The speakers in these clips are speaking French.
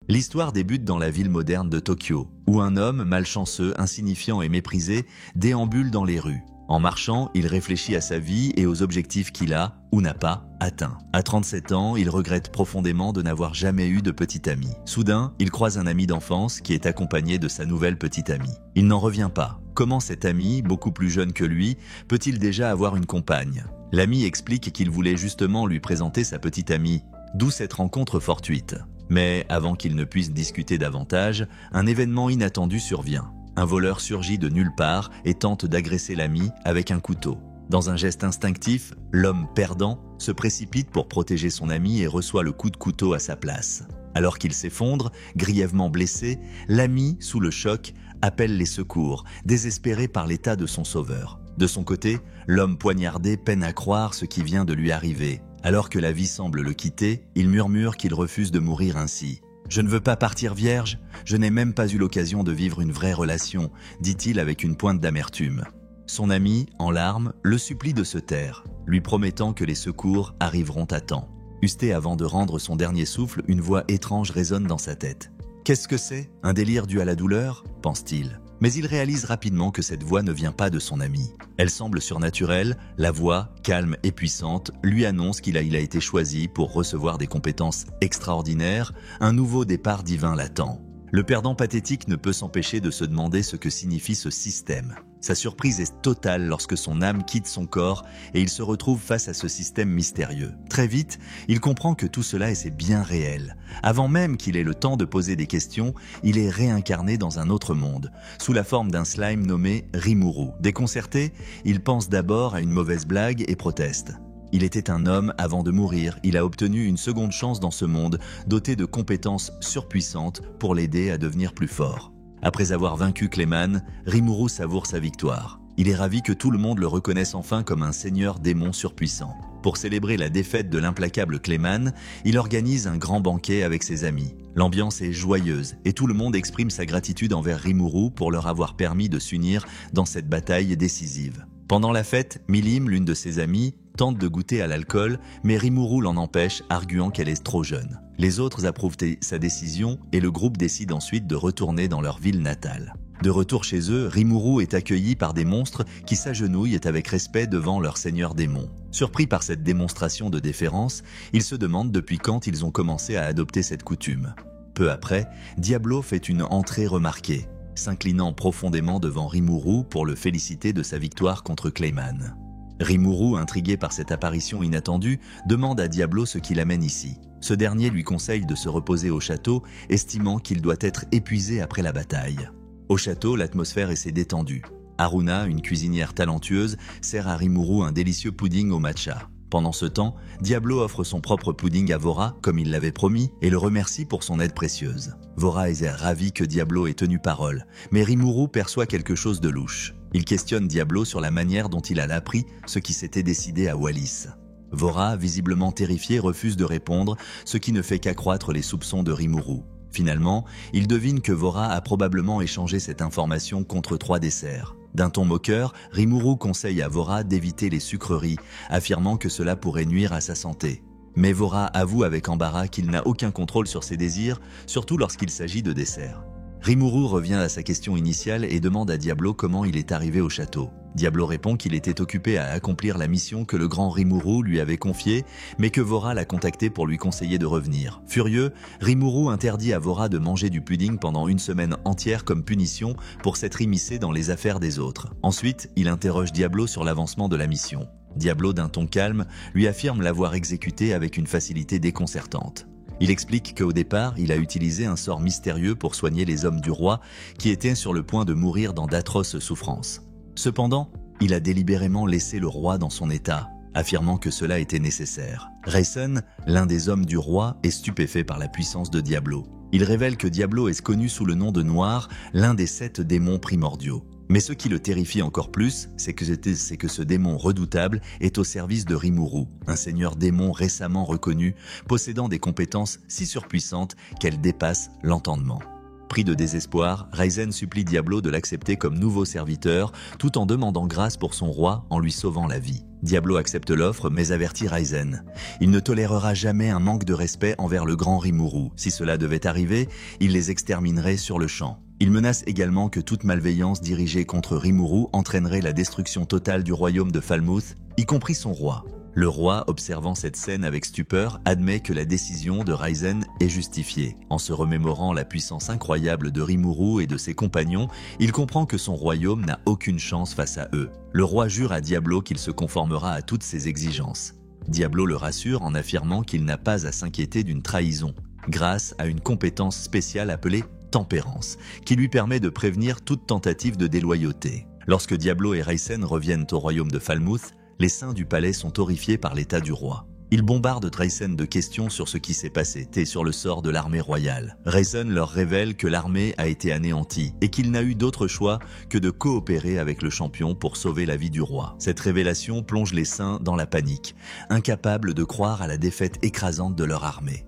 L'histoire débute dans la ville moderne de Tokyo, où un homme malchanceux, insignifiant et méprisé déambule dans les rues. En marchant, il réfléchit à sa vie et aux objectifs qu'il a, ou n'a pas, atteints. À 37 ans, il regrette profondément de n'avoir jamais eu de petit ami. Soudain, il croise un ami d'enfance qui est accompagné de sa nouvelle petite amie. Il n'en revient pas. Comment cet ami, beaucoup plus jeune que lui, peut-il déjà avoir une compagne? L'ami explique qu'il voulait justement lui présenter sa petite amie, d'où cette rencontre fortuite. Mais avant qu'il ne puisse discuter davantage, un événement inattendu survient. Un voleur surgit de nulle part et tente d'agresser l'ami avec un couteau. Dans un geste instinctif, l'homme perdant se précipite pour protéger son ami et reçoit le coup de couteau à sa place. Alors qu'il s'effondre, grièvement blessé, l'ami, sous le choc, appelle les secours, désespéré par l'état de son sauveur. De son côté, l'homme poignardé peine à croire ce qui vient de lui arriver. Alors que la vie semble le quitter, il murmure qu'il refuse de mourir ainsi. « Je ne veux pas partir vierge, je n'ai même pas eu l'occasion de vivre une vraie relation », dit-il avec une pointe d'amertume. Son ami, en larmes, le supplie de se taire, lui promettant que les secours arriveront à temps. Husté avant de rendre son dernier souffle, une voix étrange résonne dans sa tête. « Qu'est-ce que c'est? Un délire dû à la douleur ?» pense-t-il. Mais il réalise rapidement que cette voix ne vient pas de son ami. Elle semble surnaturelle, la voix, calme et puissante, lui annonce qu'il a été choisi pour recevoir des compétences extraordinaires, un nouveau départ divin l'attend. Le perdant pathétique ne peut s'empêcher de se demander ce que signifie ce système. Sa surprise est totale lorsque son âme quitte son corps et il se retrouve face à ce système mystérieux. Très vite, il comprend que tout cela est bien réel. Avant même qu'il ait le temps de poser des questions, il est réincarné dans un autre monde, sous la forme d'un slime nommé Rimuru. Déconcerté, il pense d'abord à une mauvaise blague et proteste. Il était un homme avant de mourir, il a obtenu une seconde chance dans ce monde, doté de compétences surpuissantes pour l'aider à devenir plus fort. Après avoir vaincu Clayman, Rimuru savoure sa victoire. Il est ravi que tout le monde le reconnaisse enfin comme un seigneur démon surpuissant. Pour célébrer la défaite de l'implacable Clayman, il organise un grand banquet avec ses amis. L'ambiance est joyeuse et tout le monde exprime sa gratitude envers Rimuru pour leur avoir permis de s'unir dans cette bataille décisive. Pendant la fête, Milim, l'une de ses amies, tente de goûter à l'alcool, mais Rimuru l'en empêche, arguant qu'elle est trop jeune. Les autres approuvent sa décision et le groupe décide ensuite de retourner dans leur ville natale. De retour chez eux, Rimuru est accueilli par des monstres qui s'agenouillent avec respect devant leur seigneur démon. Surpris par cette démonstration de déférence, ils se demandent depuis quand ils ont commencé à adopter cette coutume. Peu après, Diablo fait une entrée remarquée, s'inclinant profondément devant Rimuru pour le féliciter de sa victoire contre Clayman. Rimuru, intrigué par cette apparition inattendue, demande à Diablo ce qui l'amène ici. Ce dernier lui conseille de se reposer au château, estimant qu'il doit être épuisé après la bataille. Au château, l'atmosphère est détendue. Haruna, une cuisinière talentueuse, sert à Rimuru un délicieux pudding au matcha. Pendant ce temps, Diablo offre son propre pudding à Vora, comme il l'avait promis, et le remercie pour son aide précieuse. Vora est ravi que Diablo ait tenu parole, mais Rimuru perçoit quelque chose de louche. Il questionne Diablo sur la manière dont il a appris ce qui s'était décidé à Wallis. Vora, visiblement terrifié, refuse de répondre, ce qui ne fait qu'accroître les soupçons de Rimuru. Finalement, il devine que Vora a probablement échangé cette information contre 3 desserts. D'un ton moqueur, Rimuru conseille à Vora d'éviter les sucreries, affirmant que cela pourrait nuire à sa santé. Mais Vora avoue avec embarras qu'il n'a aucun contrôle sur ses désirs, surtout lorsqu'il s'agit de desserts. Rimuru revient à sa question initiale et demande à Diablo comment il est arrivé au château. Diablo répond qu'il était occupé à accomplir la mission que le grand Rimuru lui avait confiée, mais que Vora l'a contacté pour lui conseiller de revenir. Furieux, Rimuru interdit à Vora de manger du pudding pendant une semaine entière comme punition pour s'être immiscé dans les affaires des autres. Ensuite, il interroge Diablo sur l'avancement de la mission. Diablo, d'un ton calme, lui affirme l'avoir exécuté avec une facilité déconcertante. Il explique qu'au départ, il a utilisé un sort mystérieux pour soigner les hommes du roi qui étaient sur le point de mourir dans d'atroces souffrances. Cependant, il a délibérément laissé le roi dans son état, affirmant que cela était nécessaire. Rayson, l'un des hommes du roi, est stupéfait par la puissance de Diablo. Il révèle que Diablo est connu sous le nom de Noir, l'un des 7 démons primordiaux. Mais ce qui le terrifie encore plus, c'est que ce démon redoutable est au service de Rimuru, un seigneur démon récemment reconnu, possédant des compétences si surpuissantes qu'elles dépassent l'entendement. Pris de désespoir, Ryzen supplie Diablo de l'accepter comme nouveau serviteur, tout en demandant grâce pour son roi en lui sauvant la vie. Diablo accepte l'offre mais avertit Ryzen. Il ne tolérera jamais un manque de respect envers le grand Rimuru. Si cela devait arriver, il les exterminerait sur le champ. Il menace également que toute malveillance dirigée contre Rimuru entraînerait la destruction totale du royaume de Falmouth, y compris son roi. Le roi, observant cette scène avec stupeur, admet que la décision de Ryzen est justifiée. En se remémorant la puissance incroyable de Rimuru et de ses compagnons, il comprend que son royaume n'a aucune chance face à eux. Le roi jure à Diablo qu'il se conformera à toutes ses exigences. Diablo le rassure en affirmant qu'il n'a pas à s'inquiéter d'une trahison, grâce à une compétence spéciale appelée tempérance, qui lui permet de prévenir toute tentative de déloyauté. Lorsque Diablo et Ryzen reviennent au royaume de Falmouth, les saints du palais sont horrifiés par l'état du roi. Ils bombardent Ryzen de questions sur ce qui s'est passé et sur le sort de l'armée royale. Ryzen leur révèle que l'armée a été anéantie et qu'il n'a eu d'autre choix que de coopérer avec le champion pour sauver la vie du roi. Cette révélation plonge les saints dans la panique, incapables de croire à la défaite écrasante de leur armée.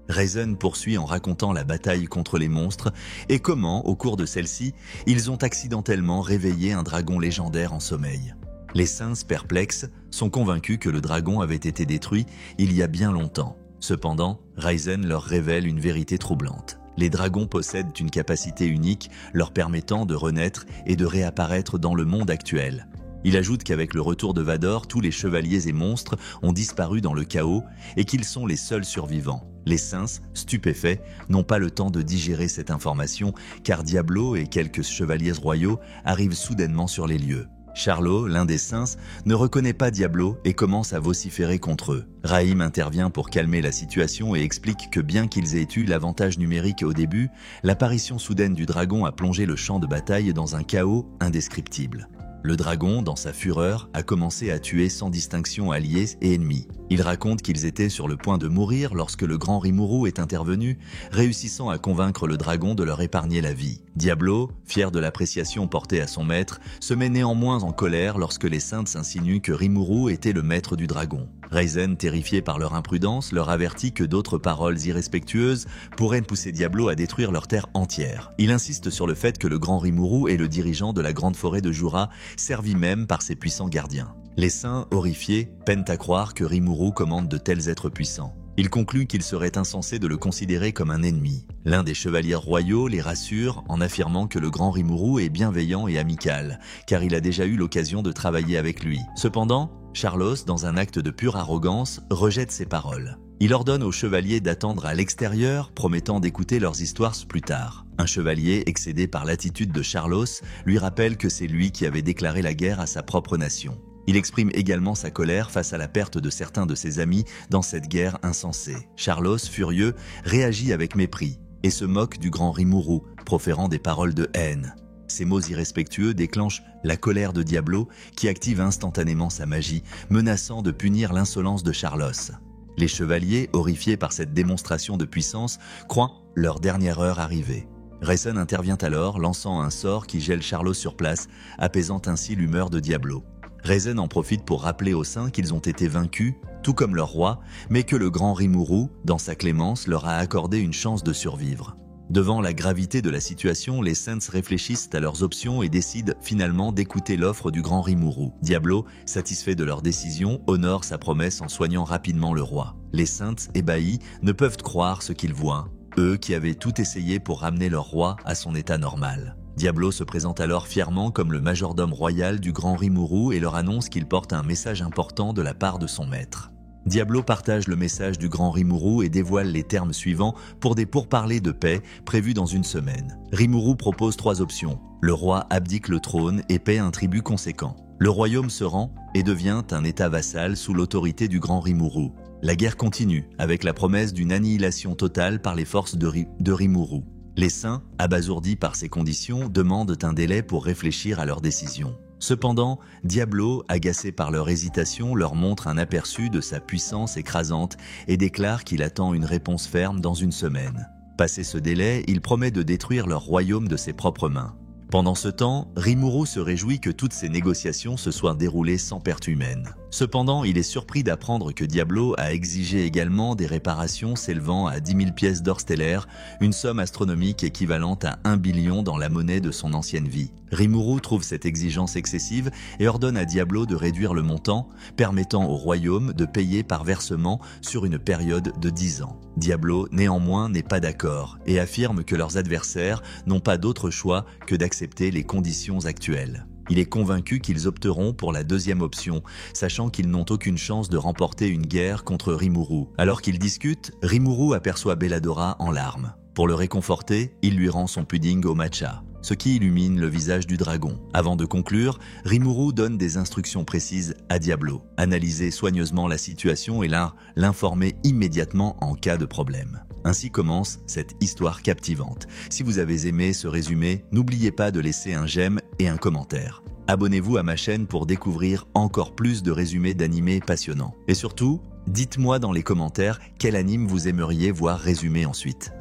Ryzen poursuit en racontant la bataille contre les monstres et comment, au cours de celle-ci, ils ont accidentellement réveillé un dragon légendaire en sommeil. Les saints, perplexes, sont convaincus que le dragon avait été détruit il y a bien longtemps. Cependant, Ryzen leur révèle une vérité troublante. Les dragons possèdent une capacité unique leur permettant de renaître et de réapparaître dans le monde actuel. Il ajoute qu'avec le retour de Vador, tous les chevaliers et monstres ont disparu dans le chaos et qu'ils sont les seuls survivants. Les saints, stupéfaits, n'ont pas le temps de digérer cette information car Diablo et quelques chevaliers royaux arrivent soudainement sur les lieux. Charlot, l'un des saints, ne reconnaît pas Diablo et commence à vociférer contre eux. Rahim intervient pour calmer la situation et explique que bien qu'ils aient eu l'avantage numérique au début, l'apparition soudaine du dragon a plongé le champ de bataille dans un chaos indescriptible. Le dragon, dans sa fureur, a commencé à tuer sans distinction alliés et ennemis. Il raconte qu'ils étaient sur le point de mourir lorsque le grand Rimuru est intervenu, réussissant à convaincre le dragon de leur épargner la vie. Diablo, fier de l'appréciation portée à son maître, se met néanmoins en colère lorsque les saints insinuent que Rimuru était le maître du dragon. Ryzen, terrifié par leur imprudence, leur avertit que d'autres paroles irrespectueuses pourraient pousser Diablo à détruire leur terre entière. Il insiste sur le fait que le grand Rimuru est le dirigeant de la grande forêt de Jura, servi même par ses puissants gardiens. Les saints, horrifiés, peinent à croire que Rimuru commande de tels êtres puissants. Il conclut qu'il serait insensé de le considérer comme un ennemi. L'un des chevaliers royaux les rassure en affirmant que le grand Rimuru est bienveillant et amical, car il a déjà eu l'occasion de travailler avec lui. Cependant, Charlos, dans un acte de pure arrogance, rejette ces paroles. Il ordonne aux chevaliers d'attendre à l'extérieur, promettant d'écouter leurs histoires plus tard. Un chevalier, excédé par l'attitude de Charlos, lui rappelle que c'est lui qui avait déclaré la guerre à sa propre nation. Il exprime également sa colère face à la perte de certains de ses amis dans cette guerre insensée. Charlos, furieux, réagit avec mépris et se moque du grand Rimuru, proférant des paroles de haine. Ces mots irrespectueux déclenchent la colère de Diablo qui active instantanément sa magie, menaçant de punir l'insolence de Charlos. Les chevaliers, horrifiés par cette démonstration de puissance, croient leur dernière heure arrivée. Ryzen intervient alors, lançant un sort qui gèle Charlos sur place, apaisant ainsi l'humeur de Diablo. Ryzen en profite pour rappeler aux saints qu'ils ont été vaincus, tout comme leur roi, mais que le grand Rimuru, dans sa clémence, leur a accordé une chance de survivre. Devant la gravité de la situation, les saints réfléchissent à leurs options et décident finalement d'écouter l'offre du grand Rimuru. Diablo, satisfait de leur décision, honore sa promesse en soignant rapidement le roi. Les saints, ébahis, ne peuvent croire ce qu'ils voient, eux qui avaient tout essayé pour ramener leur roi à son état normal. Diablo se présente alors fièrement comme le majordome royal du grand Rimuru et leur annonce qu'il porte un message important de la part de son maître. Diablo partage le message du grand Rimuru et dévoile les termes suivants pour des pourparlers de paix prévus dans une semaine. Rimuru propose 3 options. Le roi abdique le trône et paie un tribut conséquent. Le royaume se rend et devient un état vassal sous l'autorité du grand Rimuru. La guerre continue avec la promesse d'une annihilation totale par les forces de Rimuru. Les saints, abasourdis par ces conditions, demandent un délai pour réfléchir à leur décision. Cependant, Diablo, agacé par leur hésitation, leur montre un aperçu de sa puissance écrasante et déclare qu'il attend une réponse ferme dans une semaine. Passé ce délai, il promet de détruire leur royaume de ses propres mains. Pendant ce temps, Rimuru se réjouit que toutes ces négociations se soient déroulées sans perte humaine. Cependant, il est surpris d'apprendre que Diablo a exigé également des réparations s'élevant à 10 000 pièces d'or stellaire, une somme astronomique équivalente à 1 billion dans la monnaie de son ancienne vie. Rimuru trouve cette exigence excessive et ordonne à Diablo de réduire le montant, permettant au royaume de payer par versement sur une période de 10 ans. Diablo, néanmoins, n'est pas d'accord et affirme que leurs adversaires n'ont pas d'autre choix que d'accepter les conditions actuelles. Il est convaincu qu'ils opteront pour la deuxième option, sachant qu'ils n'ont aucune chance de remporter une guerre contre Rimuru. Alors qu'ils discutent, Rimuru aperçoit Belladora en larmes. Pour le réconforter, il lui rend son pudding au matcha, ce qui illumine le visage du dragon. Avant de conclure, Rimuru donne des instructions précises à Diablo. Analyser soigneusement la situation et l'informer immédiatement en cas de problème. Ainsi commence cette histoire captivante. Si vous avez aimé ce résumé, n'oubliez pas de laisser un j'aime et un commentaire. Abonnez-vous à ma chaîne pour découvrir encore plus de résumés d'animés passionnants. Et surtout, dites-moi dans les commentaires quel anime vous aimeriez voir résumé ensuite.